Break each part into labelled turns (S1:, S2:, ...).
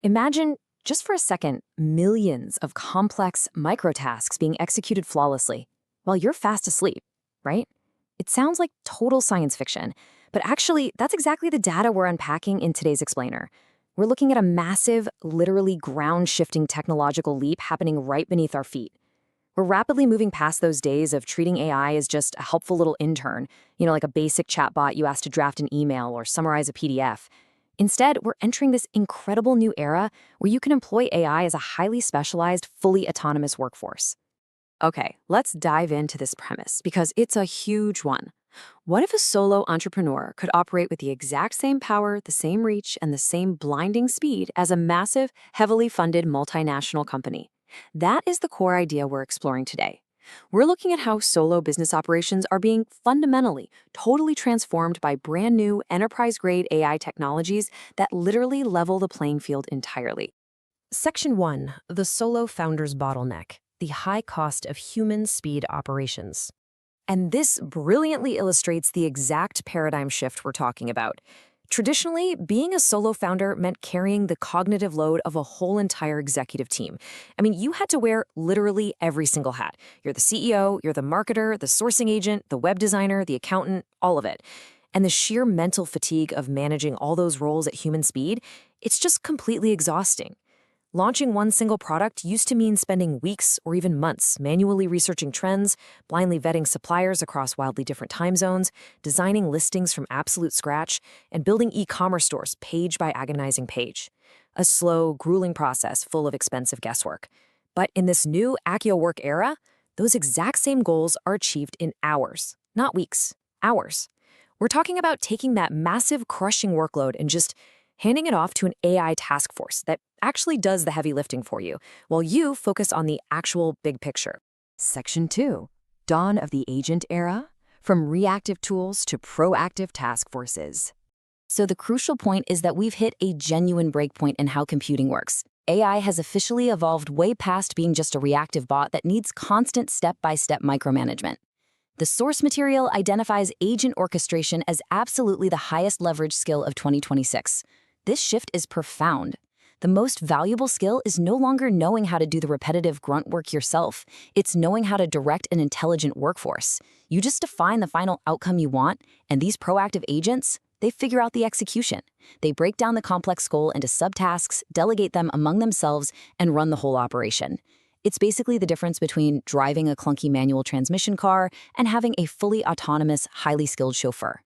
S1: Imagine, just for a second, millions of complex microtasks being executed flawlessly while you're fast asleep, right? It sounds like total science fiction, but actually, that's exactly the data we're unpacking in today's explainer. We're looking at a massive, literally ground-shifting technological leap happening right beneath our feet. We're rapidly moving past those days of treating AI as just a helpful little intern, like a basic chatbot you ask to draft an email or summarize a PDF. Instead, we're entering this incredible new era where you can employ AI as a highly specialized, fully autonomous workforce. Okay, let's dive into this premise because it's a huge one. What if a solo entrepreneur could operate with the exact same power, the same reach, and the same blinding speed as a massive, heavily funded multinational company? That is the core idea we're exploring today. We're looking at how solo business operations are being fundamentally, totally transformed by brand new enterprise-grade AI technologies that literally level the playing field entirely. Section 1. The Solo Founder's Bottleneck, the high cost of human speed operations. And this brilliantly illustrates the exact paradigm shift we're talking about. Traditionally, being a solo founder meant carrying the cognitive load of a whole entire executive team. I mean, you had to wear literally every single hat. You're the CEO, you're the marketer, the sourcing agent, the web designer, the accountant, all of it. And the sheer mental fatigue of managing all those roles at human speed, it's just completely exhausting. Launching one single product used to mean spending weeks or even months manually researching trends, blindly vetting suppliers across wildly different time zones, designing listings from absolute scratch, and building e-commerce stores page by agonizing page. A slow, grueling process full of expensive guesswork. But in this new AccioWork era, those exact same goals are achieved in hours, not weeks, hours. We're talking about taking that massive, crushing workload and just handing it off to an AI task force that actually does the heavy lifting for you, while you focus on the actual big picture. Section 2. Dawn of the Agent Era, from reactive tools to proactive task forces. So the crucial point is that we've hit a genuine breakpoint in how computing works. AI has officially evolved way past being just a reactive bot that needs constant step-by-step micromanagement. The source material identifies agent orchestration as absolutely the highest leverage skill of 2026. This shift is profound. The most valuable skill is no longer knowing how to do the repetitive grunt work yourself. It's knowing how to direct an intelligent workforce. You just define the final outcome you want, and these proactive agents, they figure out the execution. They break down the complex goal into subtasks, delegate them among themselves, and run the whole operation. It's basically the difference between driving a clunky manual transmission car and having a fully autonomous, highly skilled chauffeur.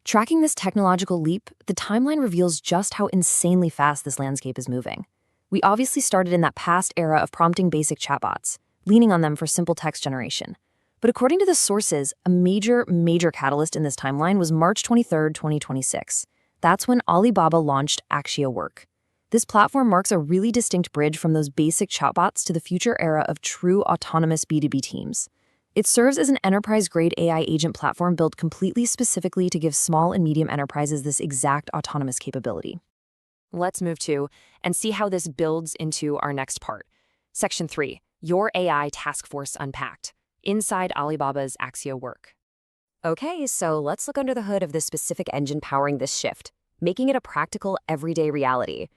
S1: Tracking this technological leap, the timeline reveals just how insanely fast this landscape is moving. We obviously started in that past era of prompting basic chatbots, leaning on them for simple text generation. But according to the sources, a major catalyst in this timeline was March 23, 2026. That's when Alibaba launched Axio Work. This platform marks a really distinct bridge from those basic chatbots to the future era of true autonomous B2B teams. It serves as an enterprise-grade AI agent platform built completely specifically to give small and medium enterprises this exact autonomous capability. Let's move to and see how this builds into our next part. Section 3, Your AI Task Force Unpacked, inside Alibaba's Axio Work. Okay, so let's look under the hood of the specific engine powering this shift, making it a practical, everyday reality.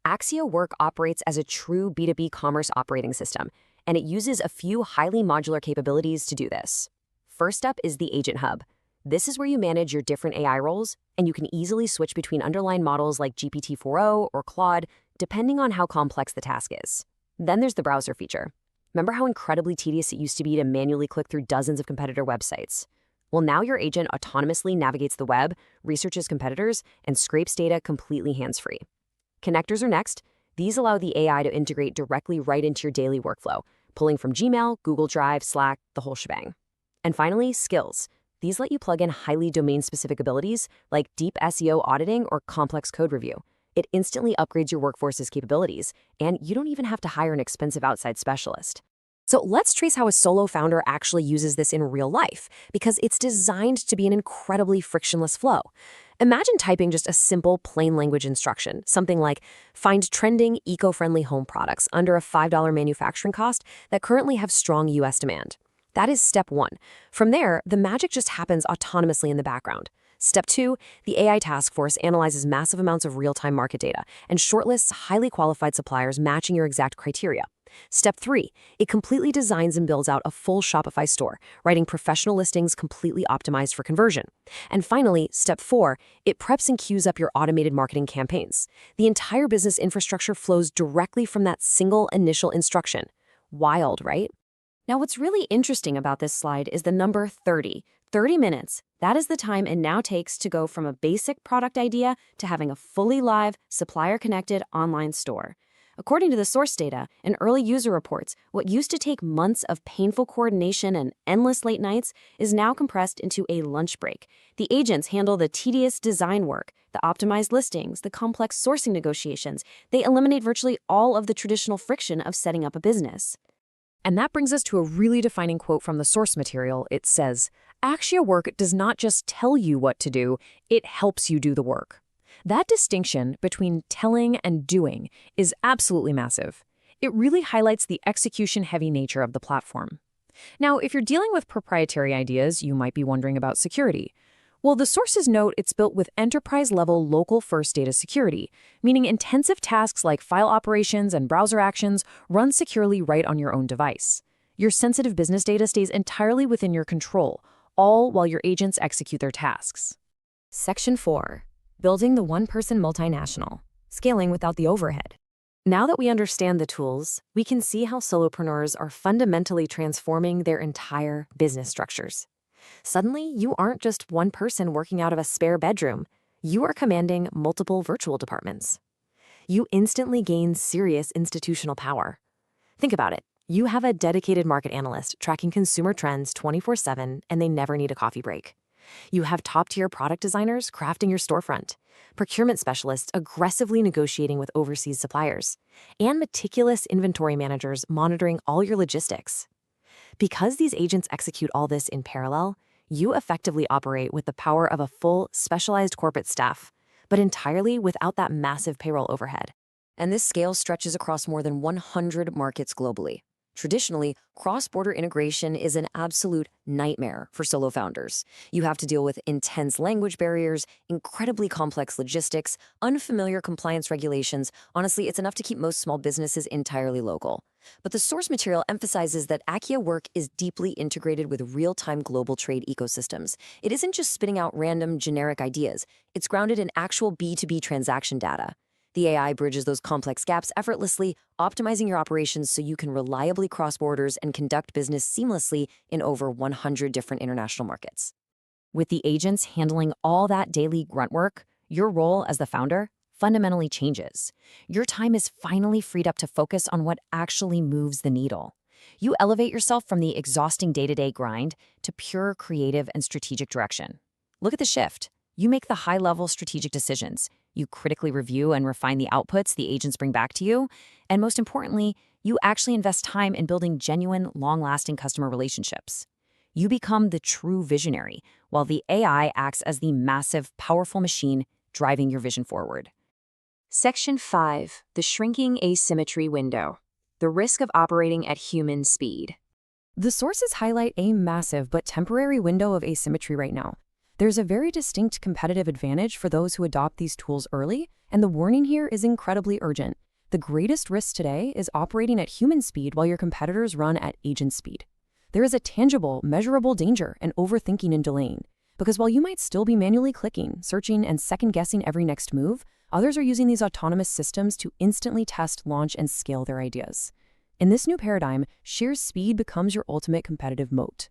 S1: Axio Work operates as a true B2B commerce operating system, and it uses a few highly modular capabilities to do this. First up is the Agent Hub. This is where you manage your different AI roles, and you can easily switch between underlying models like GPT-4o or Claude, depending on how complex the task is. Then there's the browser feature. Remember how incredibly tedious it used to be to manually click through dozens of competitor websites? Well, now your agent autonomously navigates the web, researches competitors, and scrapes data completely hands-free. Connectors are next. These allow the AI to integrate directly right into your daily workflow, pulling from Gmail, Google Drive, Slack, the whole shebang. And finally, skills. These let you plug in highly domain-specific abilities like deep SEO auditing or complex code review. It instantly upgrades your workforce's capabilities, and you don't even have to hire an expensive outside specialist. So let's trace how a solo founder actually uses this in real life, because it's designed to be an incredibly frictionless flow. Imagine typing just a simple, plain language instruction, something like, find trending, eco-friendly home products under a $5 manufacturing cost that currently have strong US demand. That is step 1. From there, the magic just happens autonomously in the background. Step 2, the AI task force analyzes massive amounts of real-time market data and shortlists highly qualified suppliers matching your exact criteria. Step 3, it completely designs and builds out a full Shopify store, writing professional listings completely optimized for conversion. And finally, Step 4, it preps and queues up your automated marketing campaigns. The entire business infrastructure flows directly from that single initial instruction. Wild, right? Now, what's really interesting about this slide is the number 30. 30 minutes. That is the time it now takes to go from a basic product idea to having a fully live, supplier-connected online store. According to the source data and early user reports, what used to take months of painful coordination and endless late nights is now compressed into a lunch break. The agents handle the tedious design work, the optimized listings, the complex sourcing negotiations. They eliminate virtually all of the traditional friction of setting up a business. And that brings us to a really defining quote from the source material. It says, AccioWork does not just tell you what to do, it helps you do the work. That distinction between telling and doing is absolutely massive. It really highlights the execution-heavy nature of the platform. Now, if you're dealing with proprietary ideas, you might be wondering about security. Well, the sources note it's built with enterprise-level local-first data security, meaning intensive tasks like file operations and browser actions run securely right on your own device. Your sensitive business data stays entirely within your control, all while your agents execute their tasks. Section 4. Building the one-person multinational, scaling without the overhead. Now that we understand the tools, we can see how solopreneurs are fundamentally transforming their entire business structures. Suddenly, you aren't just one person working out of a spare bedroom. You are commanding multiple virtual departments. You instantly gain serious institutional power. Think about it. You have a dedicated market analyst tracking consumer trends 24/7, and they never need a coffee break. You have top-tier product designers crafting your storefront, procurement specialists aggressively negotiating with overseas suppliers, and meticulous inventory managers monitoring all your logistics. Because these agents execute all this in parallel, you effectively operate with the power of a full, specialized corporate staff, but entirely without that massive payroll overhead. And this scale stretches across more than 100 markets globally. Traditionally, cross-border integration is an absolute nightmare for solo founders. You have to deal with intense language barriers, incredibly complex logistics, unfamiliar compliance regulations. Honestly, it's enough to keep most small businesses entirely local. But the source material emphasizes that AccioWork is deeply integrated with real-time global trade ecosystems. It isn't just spitting out random, generic ideas. It's grounded in actual B2B transaction data. The AI bridges those complex gaps effortlessly, optimizing your operations so you can reliably cross borders and conduct business seamlessly in over 100 different international markets. With the agents handling all that daily grunt work, your role as the founder fundamentally changes. Your time is finally freed up to focus on what actually moves the needle. You elevate yourself from the exhausting day-to-day grind to pure creative and strategic direction. Look at the shift. You make the high-level strategic decisions. You critically review and refine the outputs the agents bring back to you. And most importantly, you actually invest time in building genuine, long-lasting customer relationships. You become the true visionary, while the AI acts as the massive, powerful machine driving your vision forward. Section 5. The shrinking asymmetry window. The risk of operating at human speed. The sources highlight a massive but temporary window of asymmetry right now. There's a very distinct competitive advantage for those who adopt these tools early, and the warning here is incredibly urgent. The greatest risk today is operating at human speed while your competitors run at agent speed. There is a tangible, measurable danger in overthinking and delaying, because while you might still be manually clicking, searching, and second-guessing every next move, others are using these autonomous systems to instantly test, launch, and scale their ideas. In this new paradigm, sheer speed becomes your ultimate competitive moat.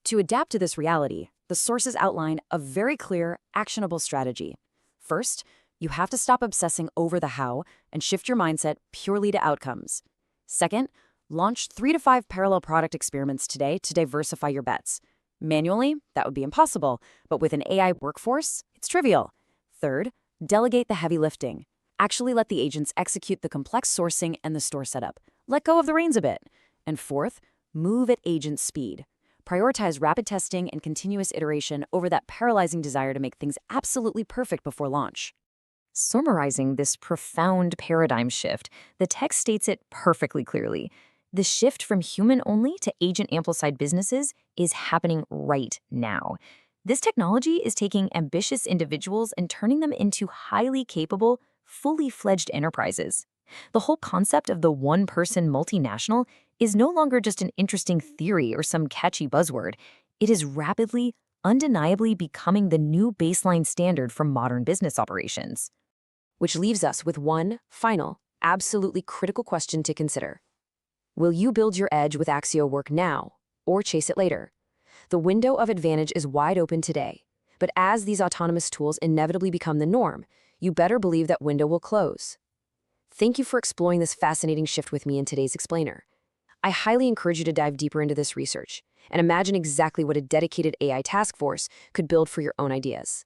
S1: To adapt to this reality, the sources outline a very clear, actionable strategy. First, you have to stop obsessing over the how and shift your mindset purely to outcomes. Second, launch 3 to 5 parallel product experiments today to diversify your bets. Manually, that would be impossible, but with an AI workforce, it's trivial. Third, delegate the heavy lifting. Actually let the agents execute the complex sourcing and the store setup. Let go of the reins a bit. And fourth, move at agent speed. Prioritize rapid testing and continuous iteration over that paralyzing desire to make things absolutely perfect before launch. Summarizing this profound paradigm shift, the text states it perfectly clearly. The shift from human-only to agent-amplified businesses is happening right now. This technology is taking ambitious individuals and turning them into highly capable, fully fledged enterprises. The whole concept of the one-person multinational is no longer just an interesting theory or some catchy buzzword. It is rapidly, undeniably becoming the new baseline standard for modern business operations. Which leaves us with one final, absolutely critical question to consider. Will you build your edge with Axio Work now, or chase it later? The window of advantage is wide open today, but as these autonomous tools inevitably become the norm, you better believe that window will close. Thank you for exploring this fascinating shift with me in today's explainer. I highly encourage you to dive deeper into this research and imagine exactly what a dedicated AI task force could build for your own ideas.